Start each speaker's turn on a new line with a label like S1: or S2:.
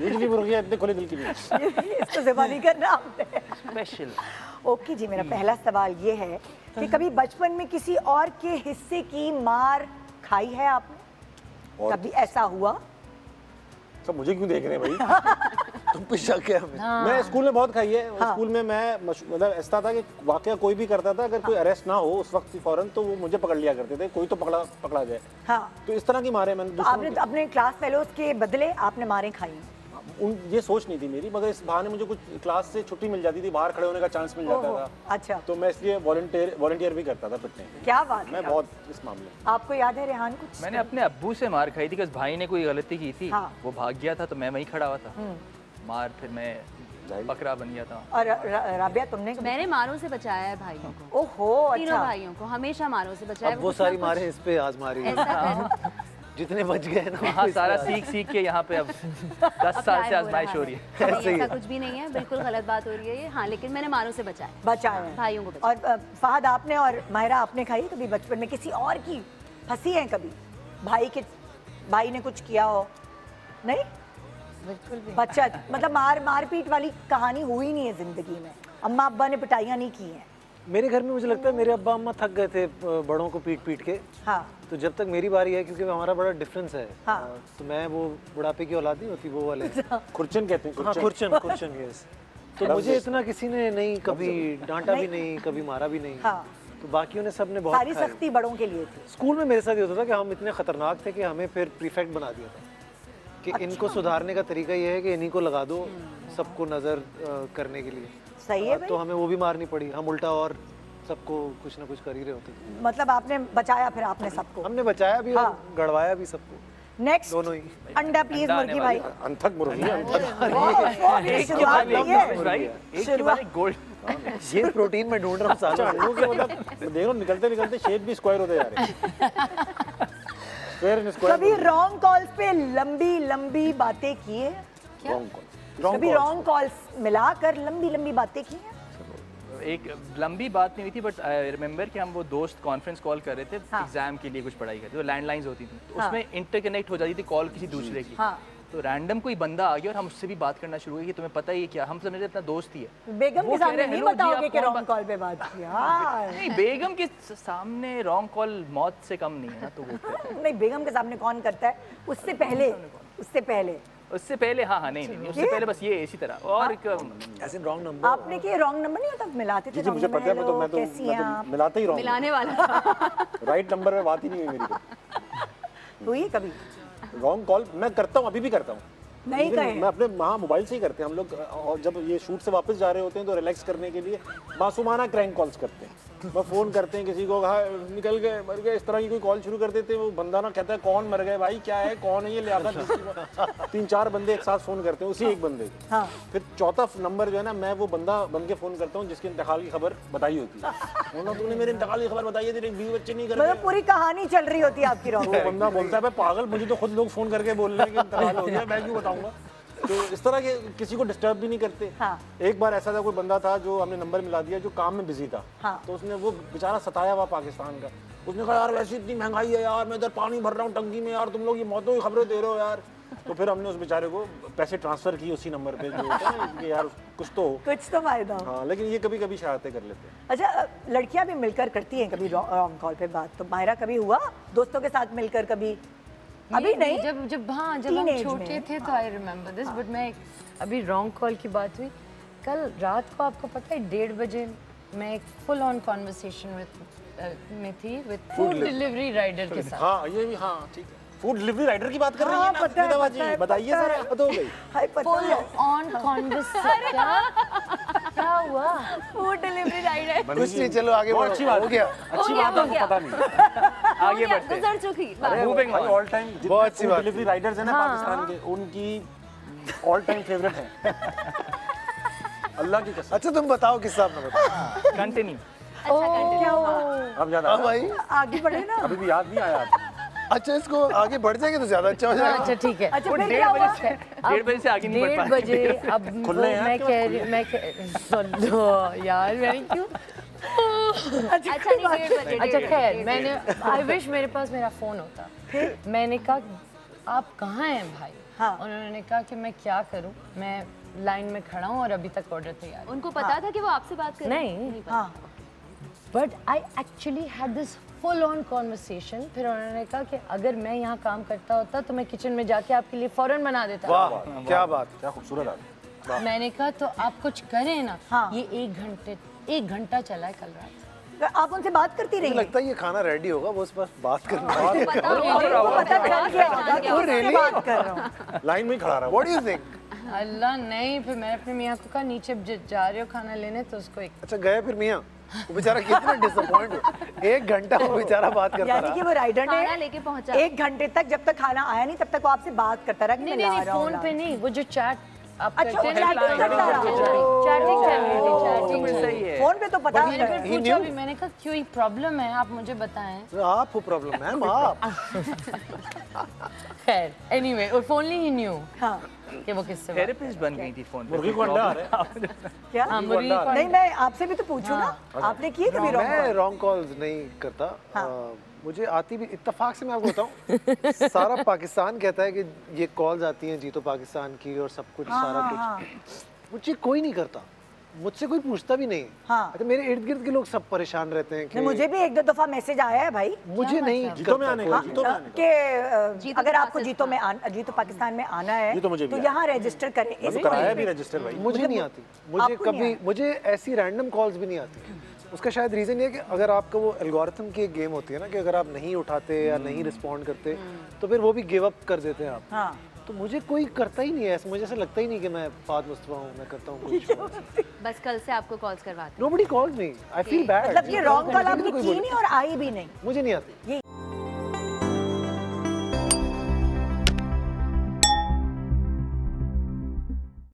S1: ये जो मुर्गियाँ इतने खुले दिल की नहीं है।
S2: इसको ज़बानी करना आपने।
S3: स्पेशल।
S2: ओके जी, मेरा पहला सवाल ये है कि कभी बचपन में किसी और के हिस्से की मार खाई है आपने?
S1: और
S2: कभी ऐसा हुआ?
S1: सब मुझे क्यों देख रहे हैं भाई?
S4: तुम पे शक है हमें।
S1: मैं स्कूल में बहुत खाई है।
S2: हाँ।
S1: स्कूल में मैं मतलब ऐसा था कि वाकया कोई भी करता था, अगर कोई अरेस्ट ना हो उस वक्त फौरन, तो वो मुझे पकड़ लिया करते थे, कोई तो पकड़ा जाए।
S2: हाँ,
S1: तो इस तरह की मारे मैंने
S2: तो
S1: दूसरों
S2: आपने
S1: की।
S2: अपने क्लास फेलोज के बदले आपने मारें खाई?
S1: ये सोच नहीं थी मेरी, मगर इस बहाने मुझे कुछ क्लास से छुट्टी मिल जाती थी, बाहर खड़े होने का चांस मिल जाता
S2: ओहो,
S1: था।
S2: अच्छा।
S1: तो मैं इसलिए वॉलंटियर भी करता था पिटने के लिए।
S2: क्या बात है।
S1: मैं बहुत इस मामले में।
S2: आपको याद है रेहान कुछ?
S3: मैंने अपने अब्बू से मार खाई थी कि उस भाई ने कोई गलती की थी।
S2: हाँ।
S3: वो भाग गया था तो मैं वहीं खड़ा हुआ था। मार फिर मैं बकरा बन गया था।
S2: और राबिया तुमने कभी?
S5: मैंने मारों से बचाया है भाइयों को,
S2: ओहो,
S5: तीनों
S2: अच्छा।
S5: भाइयों को हमेशा मारों से बचाया।
S4: अब वो सारी मारें इस पे आजमा रही है।
S5: ऐसा
S4: जितने बच गए ना
S3: हाँ, सारा सीख के यहाँ पे अब 10 साल से आजमाइश हो रही है।
S5: ऐसा कुछ भी नहीं है, बिल्कुल गलत बात हो रही है ये। हाँ, लेकिन मैंने मारों से बचाया,
S2: बचाया है।
S5: भाइयों को बचाया।
S2: और फहद आपने और माहिरा आपने खाई कभी बचपन में किसी और की? फंसी हैं कभी? भाई ने कुछ किया हो? नहीं,
S6: बिल्कुल भी
S2: बच्चा मतलब मारपीट वाली कहानी हुई नहीं है जिंदगी में? अम्मा अब्बा ने पिटाइयाँ नहीं की हैं?
S4: मेरे घर में मुझे लगता है मेरे अब्बा अम्मा थक गए थे बड़ों को पीट के।
S2: हाँ,
S4: तो जब तक मेरी बारी है, क्योंकि हमारा बड़ा डिफरेंस है।
S2: हाँ।
S4: तो मैं वो बुढ़ापे की औलाद नहीं होती, वो वाले।
S1: खुरचन कहते हैं,
S4: हाँ,
S1: खुरचन।
S4: कुर्चन यस। तो मुझे इतना किसी ने नहीं कभी डांटा भी नहीं, कभी मारा भी नहीं।
S2: हाँ।
S4: तो बाकियों ने सबने बहुत
S2: सारी
S4: खाई।
S2: सख्ती बड़ों के लिए थी।
S4: स्कूल में मेरे साथ ये होता था कि हम इतने खतरनाक थे कि हमें फिर प्रीफेक्ट बना दिया था कि इनको सुधारने का तरीका ये है कि इन्हीं को लगा दो सबको नजर करने के लिए।
S2: सही है भाई।
S4: तो हमें वो भी मारनी पड़ी, हम उल्टा और सबको कुछ ना कुछ कर ही रहे होते थे।
S2: मतलब आपने बचाया फिर आपने सबको?
S4: हमने बचाया भी
S2: हाँ।
S4: और गड़वाया भी सबको,
S2: नेक्स्ट
S4: दोनों ही।
S2: अंडा प्लीज मुर्गी भाई।
S1: अंथक मुर्गी, अंथक।
S3: एक के
S2: शुरुआत
S3: बाद
S2: नहीं है।
S3: एक भाई, एक के बाद एक गोल्ड।
S4: ये प्रोटीन मैं ढूंढ रहा हूँ
S1: अच्छा,
S4: सालों से।
S1: अंडों के मतलब देखो निकलते निकलते शेप भी स्क्वायर होते जा रहे हैं। Square and square.
S2: कभी रॉन्ग कॉल्स पे लंबी लंबी बातें की है?
S1: Wrong call.
S2: कभी रॉन्ग कॉल्स मिलाकर लंबी लंबी बातें की हैं?
S3: एक लंबी बात नहीं हुई थी, बट आई रिमेंबर कि हम वो दोस्त कॉन्फ्रेंस कॉल कर रहे थे
S2: हाँ।
S3: एग्जाम के लिए, कुछ पढ़ाई करते, तो लैंडलाइंस होती थी, तो
S2: हाँ।
S3: उसमें इंटरकनेक्ट हो जाती थी कॉल किसी दूसरे की।
S2: हाँ।
S3: तो रैंडम कोई बंदा आ गया और हम उससे भी बात करना शुरू हुई कि तुम्हें पता ही है क्या, हम समझे अपना दोस्त ही है।
S2: बेगम
S3: वो
S2: के
S3: कह
S2: सामने
S3: रहे,
S2: नहीं
S3: "हेलो जी,
S2: बताओगे
S3: आप
S2: कि
S3: कौन
S2: रॉन्ग
S3: बात-"
S2: कॉल पे बात की? हाँ।
S3: नहीं, बेगम के सामने रॉन्ग कॉल मौत से कम नहीं है ना, तो वो
S2: नहीं, बेगम के सामने कौन करता है? उससे पहले
S3: उससे पहले हाँ, नहीं, उससे पहले बस ये इसी तरह। और
S4: ऐसे रॉन्ग नंबर
S2: आपने कि रॉन्ग नंबर नहीं होता, मिलाते थे?
S1: जी मुझे पता है, मैं
S2: कैसी हैं
S1: तो
S2: आप?
S1: मिलाते ही रहा
S5: मिलाने वाला।
S1: राइट नंबर पे बात ही नहीं हुई मेरी।
S2: हुई है कभी?
S1: रॉन्ग कॉल मैं करता हूँ, अभी भी करता हूँ।
S2: नहीं कहे?
S1: मैं अपने मोबाइल से ही करते हैं हम लोग। और जब ये शूट से वापस जा रहे होते हैं तो रिलैक्स करने के लिए मासूमाना क्रैंक कॉल्स करते हैं। वो फ़ोन करते हैं किसी को, कहा निकल गए, मर गए, इस तरह की कोई कॉल शुरू कर देते हैं। वो बंदा ना कहता है कौन मर गए भाई, क्या है, कौन है ये, ले आता है। 3-4 बंदे एक साथ फ़ोन करते हैं उसी एक बंदे को।
S2: हाँ।
S1: फिर चौथा नंबर जो है ना, मैं वो बंदा बन के फ़ोन करता हूँ जिसके इंतकाल की खबर बताई होती है। बोला तुमने मेरे इंतकाल की खबर बताई है, तेरे बीवी बच्चे नहीं कर
S2: मतलब
S1: रहे।
S2: पूरी कहानी चल रही होती है आपकी रॉन्ग।
S1: वो बंदा बोलता है भाई पागल, मुझे तो खुद लोग फ़ोन करके बोल रहे हैं कि इंतकाल हो गया, मैं क्यों बताऊँगा। तो इस तरह के किसी को डिस्टर्ब भी नहीं करते।
S2: हाँ।
S1: एक बार ऐसा था, कोई बंदा था जो हमने नंबर मिला दिया, जो काम में बिजी था।
S2: हाँ।
S1: तो उसने वो बेचारा सताया हुआ पाकिस्तान का, उसने कहा यार वैसे इतनी महंगाई है यार, मैं इधर पानी भर रहा हूँ टंकी में यार, तुम लोग ये मौतों की खबरें दे रहे हो यार। तो फिर हमने उस बेचारे को पैसे ट्रांसफर किए उसी नंबर पे, जो होता है ना कि यार कुछ तो हो।
S2: कुछ तो फायदा हो।
S1: हाँ, लेकिन ये कभी कभी शरारतें कर लेते हैं।
S2: अच्छा, लड़कियां भी मिलकर करती हैं कभी रॉन्ग कॉल पे बात? तो माहिरा कभी हुआ दोस्तों के साथ मिलकर कभी? अभी नहीं,
S6: जब हाँ जब हम
S2: Teenage
S6: छोटे
S2: में।
S6: थे तो आई रिमेम्बर दिस, बट मैं अभी रॉन्ग कॉल की बात हुई कल रात को, आपको पता है 1:30 बजे मैं एक फुल ऑन कॉन्वर्सेशन में थी विद फूड डिलीवरी राइडर के साथ।
S1: हाँ ये भी, हाँ ठीक है, फूड डिलीवरी राइडर की बात कर रही
S2: हाँ,
S1: है ना
S2: पता है,
S1: स्मिता
S2: पता है,
S1: बाजी, बताइए
S2: पता
S1: सर,
S2: है।
S1: हद हो गई।
S2: हाय पता
S6: फुल
S2: है।
S6: On conversation. क्या हुआ?
S5: Food delivery rider.
S4: कुछ नहीं, चलो आगे
S1: बहुत
S4: बढ़ो।
S1: अच्छी बात
S4: हो गया।
S1: अच्छी
S5: गया,
S1: बात
S5: हो
S1: है,
S5: गया।
S1: पता नहीं।
S3: आगे बढ़ते हैं।
S5: गुजर चुकी बात।
S3: Moving on.
S1: ऑल टाइम
S4: बहुत अच्छी बात।
S1: डिलीवरी राइडर्स हैं ना पाकिस्तान के, उनकी ऑल टाइम फेवरेट है। अल्लाह की कसम।
S4: अच्छा तुम बताओ किस हिसाब में बताओ।
S3: कंटिन्यू।
S5: अच्छा कंटिन्यू।
S2: क्या हुआ?
S1: अब याद
S4: हाँ
S1: आया?
S4: भाई,
S2: आगे बढ़े ना।
S1: अभी भी याद नहीं आया आपको?
S4: अच्छा इसको आगे बढ़ जाएंगे तो ज्यादा अच्छा हो जाएगा।
S6: अच्छा ठीक है।
S2: अच्छा
S3: वो
S2: फिर
S3: 1:30
S2: क्या हुआ?
S3: बजे से 1:30 बजे से आगे नहीं बढ़
S6: 1:30
S3: पाएंगे।
S6: बजे अब वो
S1: खुले हैं
S6: मैं
S1: आपके
S6: कह रही सुनो यार, मैंने क्यों
S5: अच्छा नहीं, 1:30 बजे।
S6: अच्छा खैर, मैंने आई विश मेरे पास मेरा फोन होता। फिर मैंने कहा आप कहाँ हैं भाई?
S2: हाँ।
S6: उन्होंने कहा कि मैं क्या करूं, मैं लाइन में खड़ा हूं और अभी तक ऑर्डर तैयार है।
S5: उनको पता था कि वो आपसे बात कर रहे हैं?
S6: नहीं।
S5: पता।
S2: हाँ
S6: but I actually had this full on conversation. फिर उन्होंने कहा कि अगर मैं यहाँ काम करता होता तो मैं किचन में जाके आपके लिए फौरन बना देता।
S4: वाह क्या बात।
S1: क्या खूबसूरत आदमी।
S6: मैंने कहा तो आप कुछ करें ना।
S2: हाँ।
S6: ये 1 घंटा चला है कल रात।
S2: आप उनसे बात करती
S4: मुझे
S2: रही
S4: लगता है ये खाना रेडी होगा, वो बस बात करना है।
S5: उनको पता होगा।
S2: उनको पता चल गया होगा कि
S4: Oh,
S2: किससे
S4: really?
S2: बात कर रहा हूँ।
S1: लाइन में ही खड़ा रहा।
S4: What do you think?
S6: अल्लाह नहीं। फिर मैंने अपने मियाँ को कहा नीचे जा रहे हो खाना लेने, तो उसको एक
S4: अच्छा गए फिर मियाँ, वो बेचारा कितना डिसअपॉइंट हुआ। 1 घंटा वो बेचारा बात करता
S2: यानी कि
S4: रहा।
S2: वो राइडर
S5: खाना
S2: ने
S5: लेके पहुंचा।
S2: 1 घंटे तक, जब तक खाना आया नहीं तब तक वो आपसे बात करता रहा कि
S6: नहीं
S2: मैं ला
S6: नहीं
S2: रहा हूँ,
S6: फोन
S2: ला
S6: पे
S2: रहा हूँ।
S6: नहीं, वो जो चैट आप
S2: अच्छा,
S6: करते हैं
S2: वो chatting करता रहा।
S6: चैटिंग चल रही थी, चैटिंग चल रही
S3: सही
S6: थी।
S3: है।
S2: फोन पे तो पता
S6: मैंने
S2: है।
S6: फिर पूछा भी, मैंने कहा क्यों प्रॉब्लम है, आप मुझे बताएं।
S4: आप हो प्रॉब्लम मैम, आप।
S6: खैर anyway, if only he new
S2: हाँ
S6: कि वो किससे बात।
S3: थेरेपिस्ट बन गई थी फोन पे।
S1: मुर्गी को अंडा आ रहा है।
S2: क्या
S6: हाँ, मुर्गी को
S2: नहीं, मैं आपसे भी तो पूछूं ना, आपने किए कभी
S4: मैं
S2: रॉन्ग
S4: रॉन्ग कॉल्स नहीं करता। मुझे आती भी, इत्तेफाक से मैं आपको बताऊं, सारा पाकिस्तान कहता है कि ये कॉल्स आती हैं जी तो पाकिस्तान की और सब कुछ सारा कुछ। मुझे कोई नहीं करता, मुझसे कोई पूछता भी नहीं।
S2: हाँ।
S4: अच्छा मेरे इर्द गिर्द के लोग सब परेशान रहते हैं कि
S2: मुझे भी 1-2 दफा मैसेज आया है भाई
S4: मुझे नहीं
S1: जीतो में आने का,
S4: करता
S1: जीतो में आने का।
S2: कि
S5: जीतो
S2: अगर
S5: तो
S2: आपको जीतो पाकिस्तान में आना है
S1: जीतो मुझे भी
S2: तो
S1: आना
S2: यहाँ रजिस्टर करें।
S1: मैंने
S2: इस
S1: कराया
S2: कॉलेज
S1: भी
S2: में।
S1: रजिस्टर भाई।
S4: मुझे नहीं आती, मुझे
S2: आपको नहीं
S4: कभी, मुझे ऐसी रैंडम कॉल्स भी नहीं आती। उसका शायद रीज़न ये है कि अगर आपका वो एल्गोरिथम की एक गेम होती है ना कि अगर आप नहीं उठाते या नहीं रिस्पॉन्ड करते तो फिर वो भी गिव अप कर देते हैं आप।
S2: हाँ
S4: तो मुझे कोई करता ही नहीं है ऐसा, मुझे ऐसा लगता ही नहीं कि मैं फाद मुस्तफा हूँ, मैं करता हूँ कुछ।
S5: बस कल से आपको कॉल्स करवाते हैं।
S4: Nobody calls me, I feel bad।
S2: मतलब ये रॉन्ग कॉल आपने
S4: कोई
S2: की
S4: बोले।
S2: नहीं और आई भी नहीं।
S4: मुझे नहीं आती।
S2: ये